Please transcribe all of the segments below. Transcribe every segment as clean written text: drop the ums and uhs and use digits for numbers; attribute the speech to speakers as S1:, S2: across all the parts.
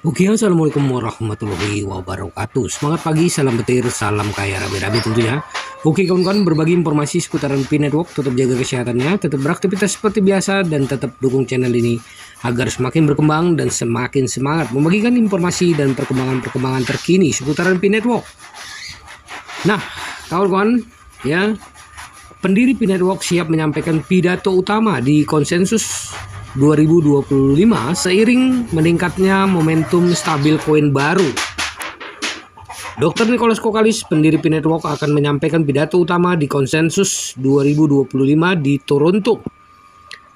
S1: Oke, assalamualaikum warahmatullahi wabarakatuh. Semangat pagi, salam petir, salam kaya rame-rame tentunya. Oke kawan-kawan, berbagi informasi seputaran Pi Network. Tetap jaga kesehatannya, tetap beraktivitas seperti biasa, dan tetap dukung channel ini agar semakin berkembang dan semakin semangat membagikan informasi dan perkembangan-perkembangan terkini seputaran Pi Network. Nah, kawan-kawan, ya, pendiri Pi Network siap menyampaikan pidato utama di konsensus 2025 seiring meningkatnya momentum stabil koin baru. Dr. Nicholas Kokalis, pendiri Pi Network, akan menyampaikan pidato utama di konsensus 2025 di Toronto,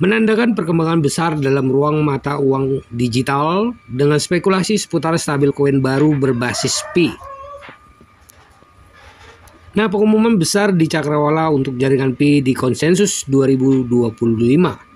S1: menandakan perkembangan besar dalam ruang mata uang digital dengan spekulasi seputar stabil koin baru berbasis Pi. Nah, pengumuman besar di Cakrawala untuk jaringan Pi di konsensus 2025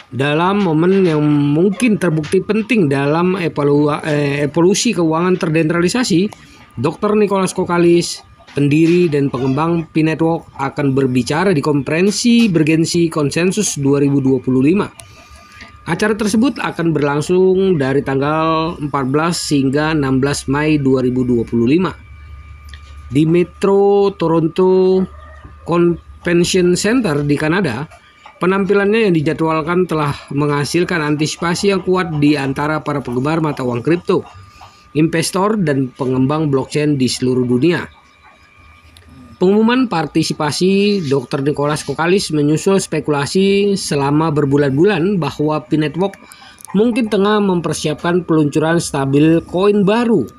S1: dalam momen yang mungkin terbukti penting dalam evolusi keuangan terdesentralisasi. Dr. Nicholas Kokalis, pendiri dan pengembang Pi Network, akan berbicara di konferensi bergensi konsensus 2025. Acara tersebut akan berlangsung dari tanggal 14 hingga 16 Mei 2025 di Metro Toronto Convention Center di Kanada. Penampilannya yang dijadwalkan telah menghasilkan antisipasi yang kuat di antara para penggemar mata uang kripto, investor, dan pengembang blockchain di seluruh dunia. Pengumuman partisipasi Dr. Nicholas Kokalis menyusul spekulasi selama berbulan-bulan bahwa Pi Network mungkin tengah mempersiapkan peluncuran stabil koin baru.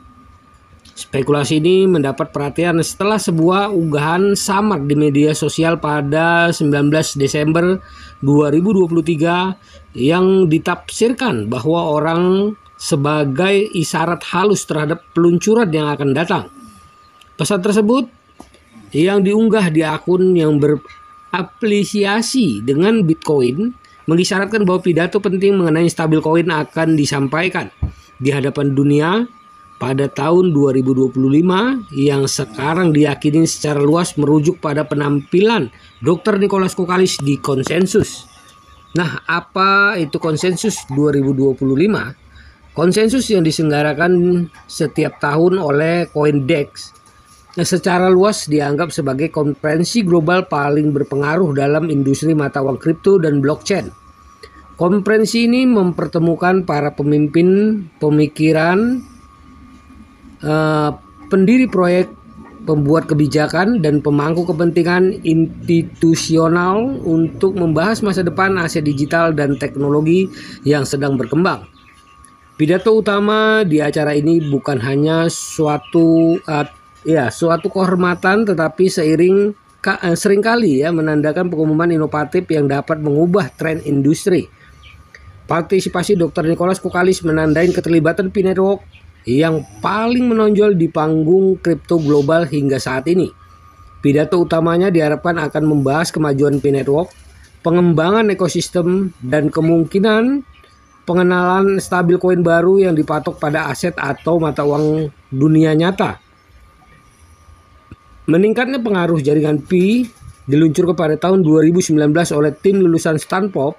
S1: Spekulasi ini mendapat perhatian setelah sebuah unggahan samar di media sosial pada 19 Desember 2023 yang ditafsirkan bahwa orang sebagai isyarat halus terhadap peluncuran yang akan datang. Pesan tersebut yang diunggah di akun yang berafiliasi dengan Bitcoin mengisyaratkan bahwa pidato penting mengenai stabil koin akan disampaikan di hadapan dunia pada tahun 2025 yang sekarang diyakini secara luas merujuk pada penampilan Dr. Nicholas Kokalis di konsensus. Nah, apa itu konsensus 2025? Konsensus yang diselenggarakan setiap tahun oleh CoinDesk secara luas dianggap sebagai konferensi global paling berpengaruh dalam industri mata uang kripto dan blockchain. Konferensi ini mempertemukan para pemimpin pemikiran, pendiri proyek, pembuat kebijakan, dan pemangku kepentingan institusional untuk membahas masa depan aset digital dan teknologi yang sedang berkembang. Pidato utama di acara ini bukan hanya suatu kehormatan, tetapi seringkali menandakan pengumuman inovatif yang dapat mengubah tren industri. Partisipasi Dr. Nicholas Kokalis menandai keterlibatan Pi Network yang paling menonjol di panggung kripto global hingga saat ini. Pidato utamanya diharapkan akan membahas kemajuan Pi Network, pengembangan ekosistem, dan kemungkinan pengenalan stabil koin baru yang dipatok pada aset atau mata uang dunia nyata. Meningkatnya pengaruh jaringan Pi diluncurkan pada tahun 2019 oleh tim lulusan Stanford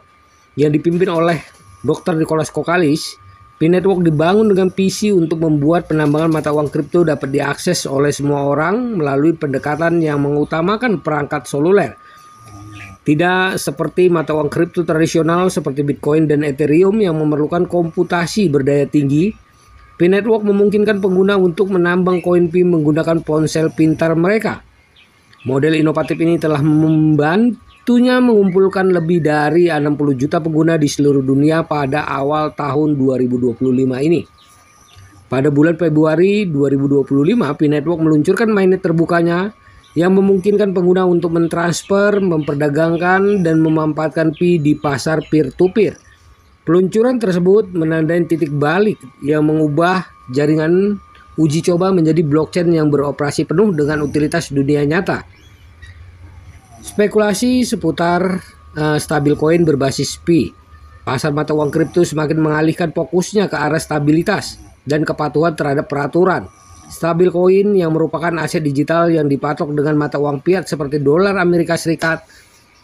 S1: yang dipimpin oleh Dr. Nicholas Kokalis. Pi Network dibangun dengan visi untuk membuat penambangan mata uang kripto dapat diakses oleh semua orang melalui pendekatan yang mengutamakan perangkat seluler. Tidak seperti mata uang kripto tradisional seperti Bitcoin dan Ethereum yang memerlukan komputasi berdaya tinggi, Pi Network memungkinkan pengguna untuk menambang koin Pi menggunakan ponsel pintar mereka. Model inovatif ini telah membantunya mengumpulkan lebih dari 60 juta pengguna di seluruh dunia pada awal tahun 2025 ini. Pada bulan Februari 2025, Pi Network meluncurkan mainnet terbukanya yang memungkinkan pengguna untuk mentransfer, memperdagangkan, dan memanfaatkan Pi di pasar peer-to-peer. Peluncuran tersebut menandai titik balik yang mengubah jaringan uji coba menjadi blockchain yang beroperasi penuh dengan utilitas dunia nyata. Spekulasi seputar stabil koin berbasis Pi. Pasar mata uang kripto semakin mengalihkan fokusnya ke arah stabilitas dan kepatuhan terhadap peraturan. Stabil koin yang merupakan aset digital yang dipatok dengan mata uang fiat seperti dolar Amerika Serikat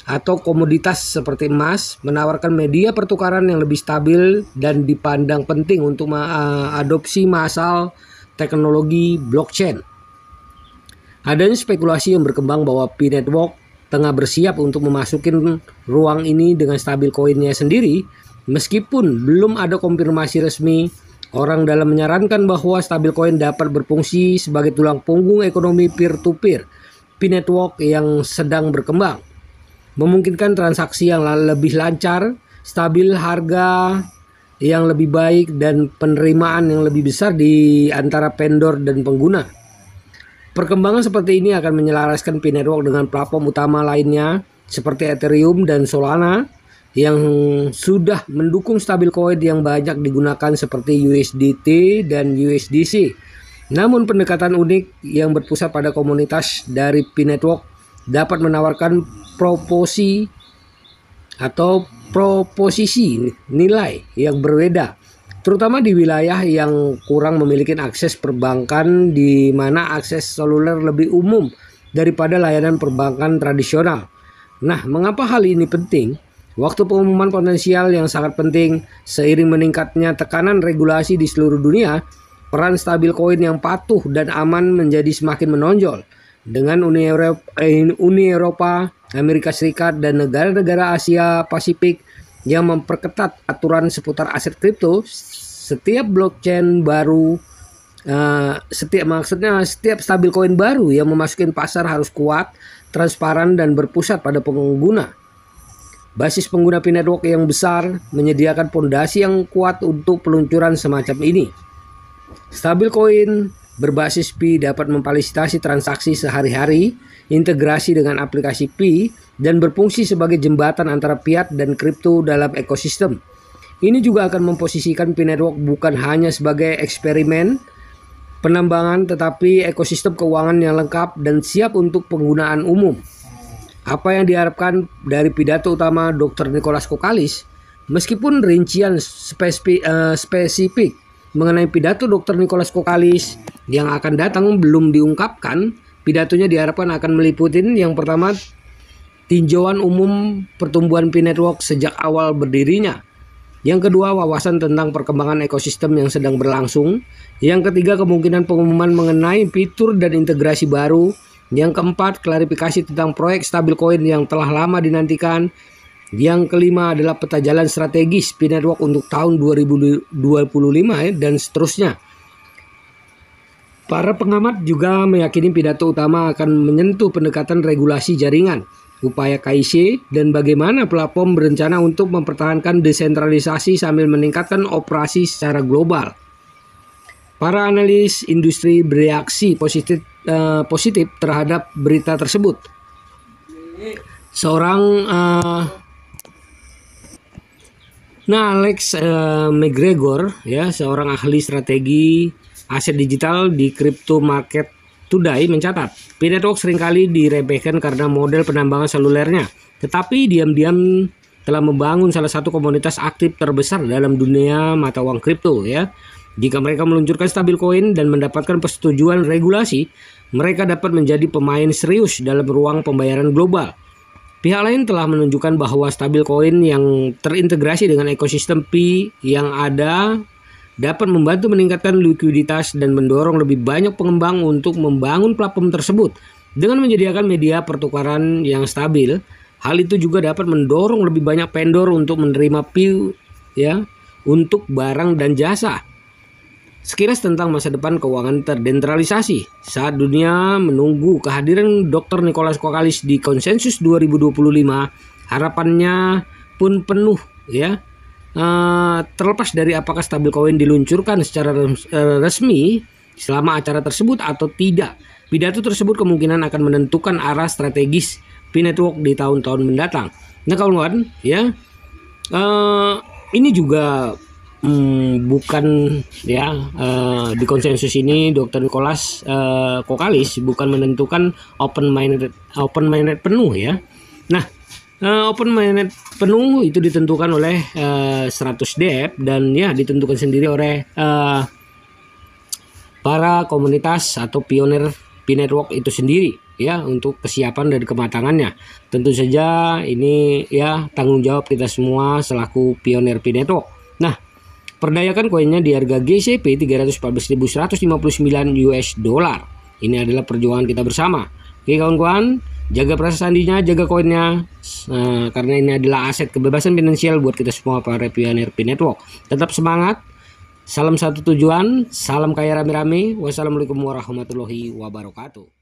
S1: atau komoditas seperti emas, menawarkan media pertukaran yang lebih stabil dan dipandang penting untuk adopsi massal teknologi blockchain. Adanya spekulasi yang berkembang bahwa P-Network tengah bersiap untuk memasuki ruang ini dengan stablecoin-nya sendiri. Meskipun belum ada konfirmasi resmi, orang dalam menyarankan bahwa stablecoin dapat berfungsi sebagai tulang punggung ekonomi peer-to-peer P-Network yang sedang berkembang, memungkinkan transaksi yang lebih lancar, stabil harga yang lebih baik, dan penerimaan yang lebih besar di antara vendor dan pengguna. Perkembangan seperti ini akan menyelaraskan P-Network dengan platform utama lainnya seperti Ethereum dan Solana yang sudah mendukung stablecoin yang banyak digunakan seperti USDT dan USDC. Namun pendekatan unik yang berpusat pada komunitas dari P-Network dapat menawarkan proposisi nilai yang berbeda, terutama di wilayah yang kurang memiliki akses perbankan, di mana akses seluler lebih umum daripada layanan perbankan tradisional. Nah, mengapa hal ini penting? Waktu pengumuman potensial yang sangat penting. Seiring meningkatnya tekanan regulasi di seluruh dunia, peran stablecoin yang patuh dan aman menjadi semakin menonjol. Dengan Uni Eropa, Amerika Serikat, dan negara-negara Asia Pasifik yang memperketat aturan seputar aset kripto, setiap blockchain baru, setiap stablecoin baru yang memasuki pasar harus kuat, transparan, dan berpusat pada pengguna. Basis pengguna P-Network yang besar menyediakan fondasi yang kuat untuk peluncuran semacam ini. Stablecoin berbasis Pi dapat memfasilitasi transaksi sehari-hari, integrasi dengan aplikasi Pi, dan berfungsi sebagai jembatan antara fiat dan kripto dalam ekosistem. Ini juga akan memposisikan P-Network bukan hanya sebagai eksperimen penambangan, tetapi ekosistem keuangan yang lengkap dan siap untuk penggunaan umum. Apa yang diharapkan dari pidato utama Dr. Nicholas Kokkalis? Meskipun rincian spesifik mengenai pidato Dr. Nicholas Kokkalis yang akan datang belum diungkapkan, pidatonya diharapkan akan meliputi yang pertama, tinjauan umum pertumbuhan P-Network sejak awal berdirinya. Yang kedua, wawasan tentang perkembangan ekosistem yang sedang berlangsung. Yang ketiga, kemungkinan pengumuman mengenai fitur dan integrasi baru. Yang keempat, klarifikasi tentang proyek stablecoin yang telah lama dinantikan. Yang kelima adalah peta jalan strategis P-Network untuk tahun 2025 dan seterusnya. Para pengamat juga meyakini pidato utama akan menyentuh pendekatan regulasi jaringan, upaya KIC, dan bagaimana platform berencana untuk mempertahankan desentralisasi sambil meningkatkan operasi secara global. Para analis industri bereaksi positif terhadap berita tersebut. Alex McGregor, ya, seorang ahli strategi aset digital di Crypto Market Today mencatat, P-Network seringkali diremehkan karena model penambangan selulernya, tetapi diam-diam telah membangun salah satu komunitas aktif terbesar dalam dunia mata uang kripto, ya. Jika mereka meluncurkan stablecoin dan mendapatkan persetujuan regulasi, mereka dapat menjadi pemain serius dalam ruang pembayaran global. Pihak lain telah menunjukkan bahwa stablecoin yang terintegrasi dengan ekosistem Pi yang ada dapat membantu meningkatkan likuiditas dan mendorong lebih banyak pengembang untuk membangun platform tersebut. Dengan menyediakan media pertukaran yang stabil, hal itu juga dapat mendorong lebih banyak vendor untuk menerima Pi, ya, untuk barang dan jasa. Sekilas tentang masa depan keuangan terdesentralisasi. Saat dunia menunggu kehadiran Dr. Nicholas Kokkalis di Konsensus 2025, harapannya pun penuh, ya. Terlepas dari apakah stablecoin diluncurkan secara resmi selama acara tersebut atau tidak, pidato tersebut kemungkinan akan menentukan arah strategis P-Network di tahun-tahun mendatang. Nah, kawan-kawan, ya, ini juga bukan, ya, di konsensus ini Dr. Nicholas Kokkalis bukan menentukan open minded penuh, ya. Nah, open minded penuh itu ditentukan oleh 100 Dep dan, ya, ditentukan sendiri oleh para komunitas atau pionir P-Network itu sendiri ya, untuk kesiapan dan kematangannya. Tentu saja ini ya tanggung jawab kita semua selaku pionir P-Network. Nah, perdayakan koinnya di harga GCP 314.159 US dollar. Ini adalah perjuangan kita bersama. Oke kawan-kawan, jaga perasaan sandinya, jaga koinnya, karena ini adalah aset kebebasan finansial buat kita semua para pionir P-Network. Tetap semangat, salam satu tujuan, salam kaya rame-rame. Wassalamualaikum warahmatullahi wabarakatuh.